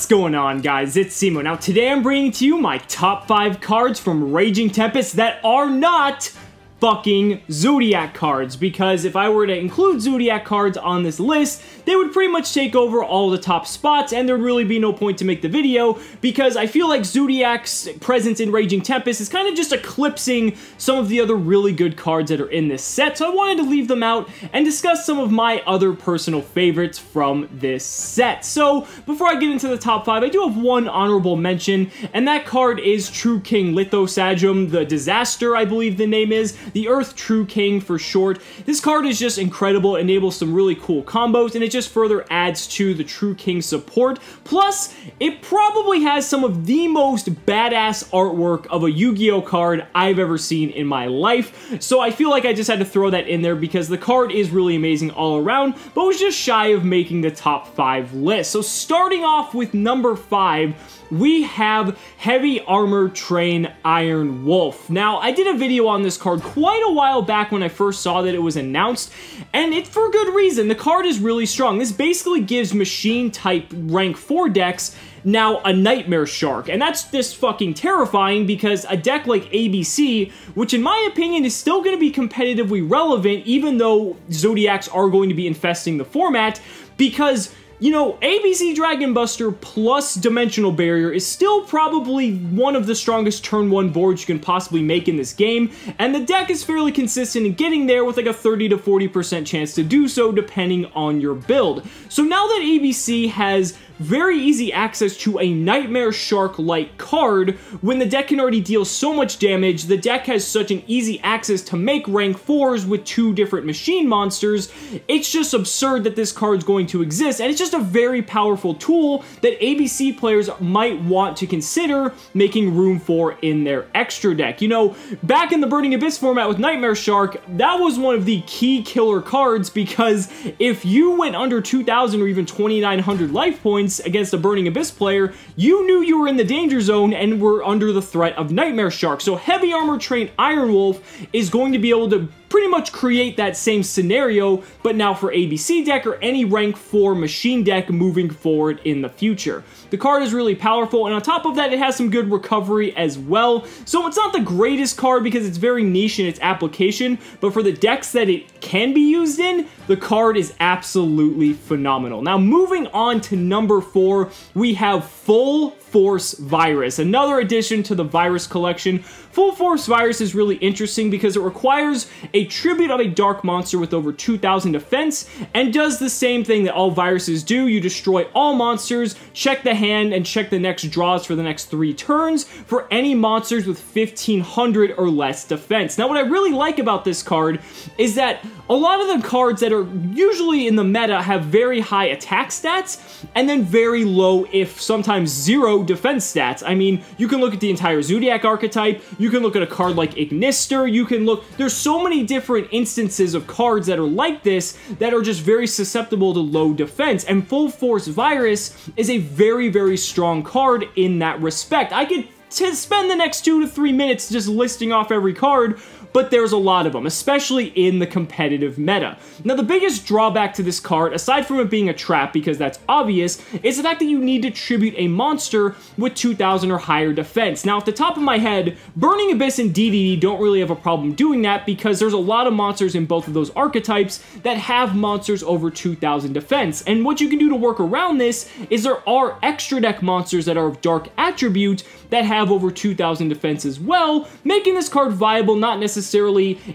What's going on, guys? It's Cimoooooooo. Now today I'm bringing to you my top 5 cards from Raging Tempest that are not fucking Zoodiac cards, because if I were to include Zoodiac cards on this list, they would pretty much take over all the top spots, and there'd really be no point to make the video, because I feel like Zoodiac's presence in Raging Tempest is kind of just eclipsing some of the other really good cards that are in this set, so I wanted to leave them out and discuss some of my other personal favorites from this set. So, before I get into the top 5, I do have one honorable mention, and that card is True King Lithosagem, the Disaster, I believe the name is. The Earth True King for short. This card is just incredible, enables some really cool combos, and it just further adds to the True King support. Plus, it probably has some of the most badass artwork of a Yu-Gi-Oh card I've ever seen in my life. So I feel like I just had to throw that in there because the card is really amazing all around, but was just shy of making the top 5 list. So starting off with number 5, we have Heavy Armor Train Iron Wolf. Now, I did a video on this card quite a while back when I first saw that it was announced, and it's for good reason. The card is really strong. This basically gives machine-type rank 4 decks now a Nightmare Shark, and that's just fucking terrifying because a deck like ABC, which in my opinion is still going to be competitively relevant even though Zoodiacs are going to be infesting the format, because you know, ABC Dragon Buster plus Dimensional Barrier is still probably one of the strongest turn 1 boards you can possibly make in this game, and the deck is fairly consistent in getting there with like a 30 to 40% chance to do so depending on your build. So now that ABC has very easy access to a Nightmare Shark-like card, when the deck can already deal so much damage, the deck has such an easy access to make rank 4s with 2 different machine monsters, it's just absurd that this card's going to exist, and it's just a very powerful tool that ABC players might want to consider making room for in their extra deck. You know, back in the Burning Abyss format with Nightmare Shark, that was one of the key killer cards, because if you went under 2,000 or even 2,900 life points against a Burning Abyss player, you knew you were in the danger zone and were under the threat of Nightmare Shark. So Heavy Armor Train Iron Wolf is going to be able to pretty much create that same scenario, but now for ABC deck or any rank 4 machine deck moving forward in the future. The card is really powerful, and on top of that, it has some good recovery as well. So it's not the greatest card because it's very niche in its application, but for the decks that it can be used in, the card is absolutely phenomenal. Now, moving on to number 4, we have Full Force Virus, another addition to the Virus collection. Full Force Virus is really interesting because it requires a tribute of a dark monster with over 2,000 defense, and does the same thing that all viruses do. You destroy all monsters, check the hand, and check the next draws for the next 3 turns for any monsters with 1,500 or less defense. Now, what I really like about this card is that a lot of the cards that are usually in the meta have very high attack stats, and then very low, if sometimes 0, defense stats. I mean, you can look at the entire Zoodiac archetype, you can look at a card like Ignister, you can look, there's so many different instances of cards that are like this that are just very susceptible to low defense, and Full Force Virus is a very, very strong card in that respect. I could spend the next 2 to 3 minutes just listing off every card, but there's a lot of them, especially in the competitive meta. Now, the biggest drawback to this card, aside from it being a trap, because that's obvious, is the fact that you need to tribute a monster with 2,000 or higher defense. Now, off the top of my head, Burning Abyss and DDD don't really have a problem doing that because there's a lot of monsters in both of those archetypes that have monsters over 2,000 defense. And what you can do to work around this is there are extra deck monsters that are of dark attribute that have over 2,000 defense as well, making this card viable not necessarily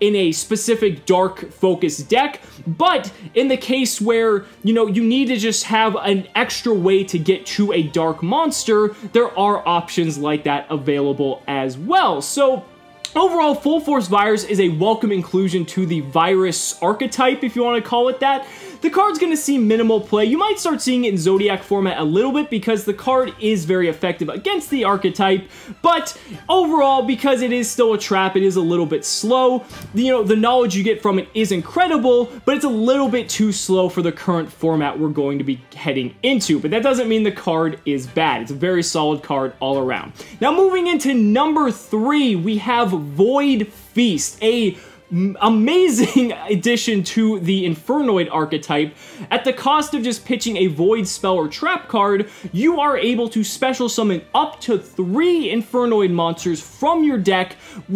in a specific dark focused deck, but in the case where, you know, you need to just have an extra way to get to a dark monster, there are options like that available as well. So overall, Full Force Virus is a welcome inclusion to the Virus archetype, if you want to call it that. The card's going to see minimal play. You might start seeing it in Zoodiac format a little bit because the card is very effective against the archetype, but overall, because it is still a trap, it is a little bit slow. You know, the knowledge you get from it is incredible, but it's a little bit too slow for the current format we're going to be heading into, but that doesn't mean the card is bad. It's a very solid card all around. Now, moving into number 3, we have Void Feast, a amazing addition to the Infernoid archetype. At the cost of just pitching a Void spell or trap card, you are able to special summon up to 3 Infernoid monsters from your deck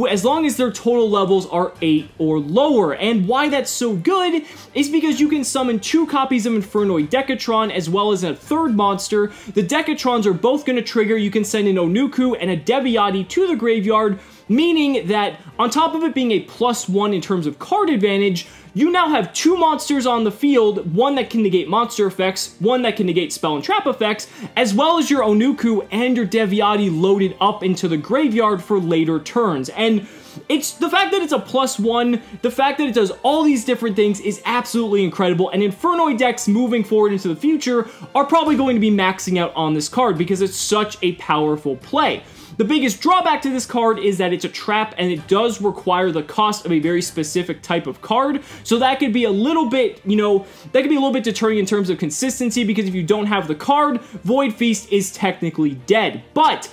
as long as their total levels are 8 or lower. And why that's so good is because you can summon 2 copies of Infernoid Decatron as well as a 3rd monster. The Decatrons are both going to trigger. You can send an Onuku and a Deviati to the graveyard, meaning that on top of it being a +1 in terms of card advantage, you now have 2 monsters on the field, one that can negate monster effects, one that can negate spell and trap effects, as well as your Onuku and your Deviati loaded up into the graveyard for later turns. And it's the fact that it's a +1, the fact that it does all these different things is absolutely incredible, and Infernoid decks moving forward into the future are probably going to be maxing out on this card because it's such a powerful play. The biggest drawback to this card is that it's a trap and it does require the cost of a very specific type of card, so that could be a little bit, that could be a little bit deterring in terms of consistency, because if you don't have the card, Void Feast is technically dead. But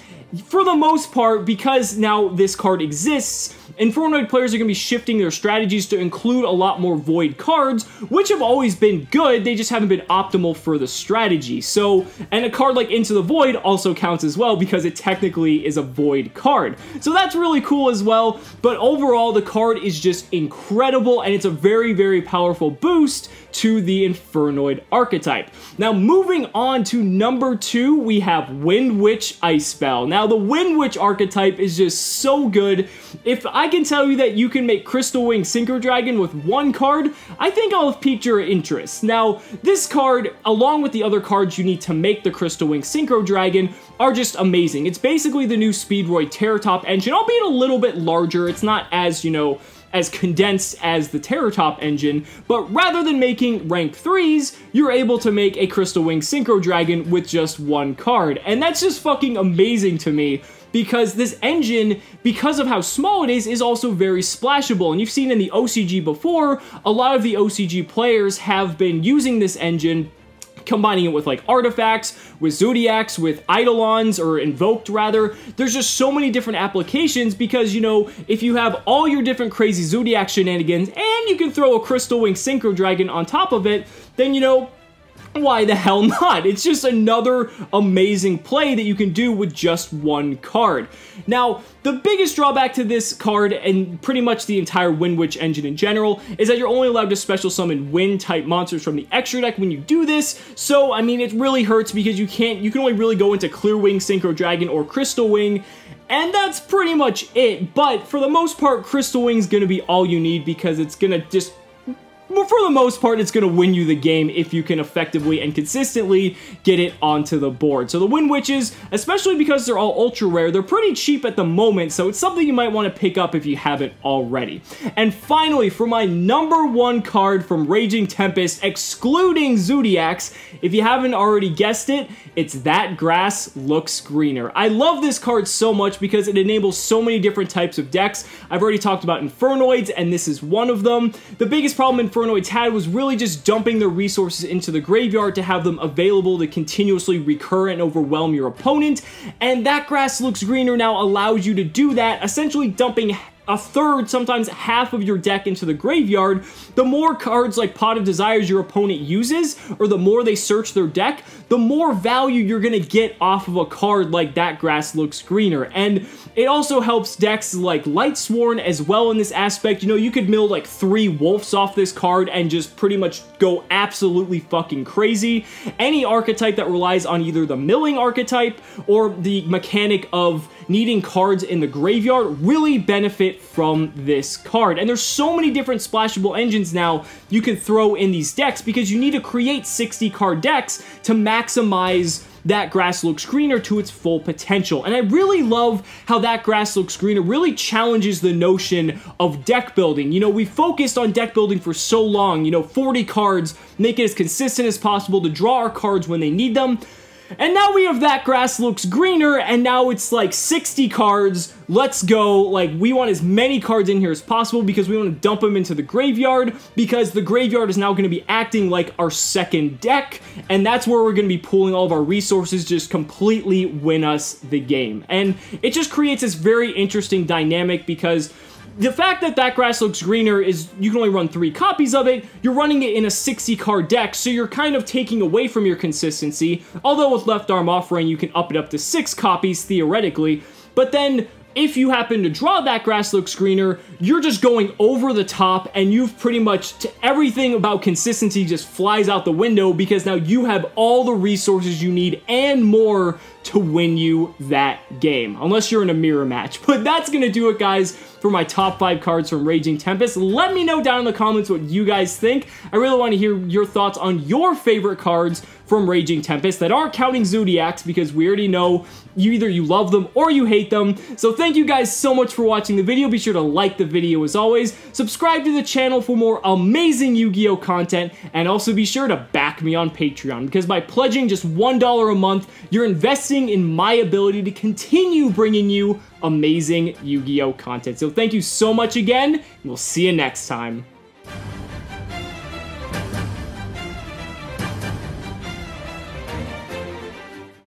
for the most part, because now this card exists, Infernoid players are going to be shifting their strategies to include a lot more Void cards, which have always been good, they just haven't been optimal for the strategy. So, and a card like Into the Void also counts as well because it technically is a Void card. So that's really cool as well, but overall the card is just incredible and it's a very, very powerful boost to the Infernoid archetype. Now moving on to number 2, we have Wind Witch Ice Spell. Now the Wind Witch archetype is just so good. If I can tell you that you can make Crystal Wing Synchro Dragon with 1 card, I think I'll have piqued your interest. Now, this card, along with the other cards you need to make the Crystal Wing Synchro Dragon, are just amazing. It's basically the new Speedroid Terratop engine, albeit a little bit larger. It's not as, as condensed as the Terratop engine, but rather than making rank 3s, you're able to make a Crystal Wing Synchro Dragon with just 1 card. And that's just fucking amazing to me, because this engine, because of how small it is also very splashable. And you've seen in the OCG before, a lot of the OCG players have been using this engine, combining it with like artifacts, with Zoodiacs, with Eidolons, or Invoked rather. There's just so many different applications because, if you have all your different crazy Zoodiac shenanigans and you can throw a Crystal Wing Synchro Dragon on top of it, then why the hell not? It's just another amazing play that you can do with just 1 card. Now, the biggest drawback to this card, and pretty much the entire Wind Witch engine in general, is that you're only allowed to special summon wind-type monsters from the extra deck when you do this, so, I mean, it really hurts because you can only really go into Clear Wing Synchro Dragon or Crystal Wing, and that's pretty much it. But for the most part, Crystal Wing's gonna be all you need because it's gonna just, for the most part, it's going to win you the game if you can effectively and consistently get it onto the board. So the Wind Witches, especially because they're all ultra rare, they're pretty cheap at the moment, so it's something you might want to pick up if you haven't already. And finally, for my number 1 card from Raging Tempest, excluding Zoodiacs, if you haven't already guessed it, it's That Grass Looks Greener. I love this card so much because it enables so many different types of decks. I've already talked about Infernoids, and this is one of them. The biggest problem Infernoids had was really just dumping their resources into the graveyard to have them available to continuously recur and overwhelm your opponent, and That Grass Looks Greener now allows you to do that, essentially dumping a third, sometimes half of your deck into the graveyard. The more cards like Pot of Desires your opponent uses, or the more they search their deck, the more value you're gonna get off of a card like That Grass Looks Greener. And it also helps decks like Lightsworn as well in this aspect. You could mill like 3 Wolves off this card and just pretty much go absolutely fucking crazy. Any archetype that relies on either the milling archetype or the mechanic of needing cards in the graveyard really benefit from this card. And there's so many different splashable engines now you can throw in these decks because you need to create 60 card decks to maximize That Grass Looks Greener to its full potential. And I really love how That Grass Looks Greener really challenges the notion of deck building. We focused on deck building for so long, 40 cards, make it as consistent as possible to draw our cards when they need them. And now we have That Grass Looks Greener, and now it's like 60 cards, let's go. Like, we want as many cards in here as possible because we want to dump them into the graveyard, because the graveyard is now going to be acting like our second deck, and that's where we're going to be pooling all of our resources to just completely win us the game. And it just creates this very interesting dynamic because the fact that that grass looks greener is you can only run 3 copies of it. You're running it in a 60 card deck, so you're kind of taking away from your consistency. Although with Left Arm Offering, you can up it up to 6 copies theoretically. But then, if you happen to draw that grass looks greener, you're just going over the top, and you've pretty much, everything about consistency just flies out the window, because now you have all the resources you need and more to win you that game, unless you're in a mirror match. But that's gonna do it, guys, for my top 5 cards from Raging Tempest. Let me know down in the comments what you guys think. I really want to hear your thoughts on your favorite cards from Raging Tempest that aren't counting Zoodiacs, because we already know either you love them or you hate them. So thank you guys so much for watching the video. Be sure to like the video as always, subscribe to the channel for more amazing Yu-Gi-Oh content, and also be sure to back me on Patreon, because by pledging just $1 a month, you're investing in my ability to continue bringing you amazing Yu-Gi-Oh content. So thank you so much again, and we'll see you next time.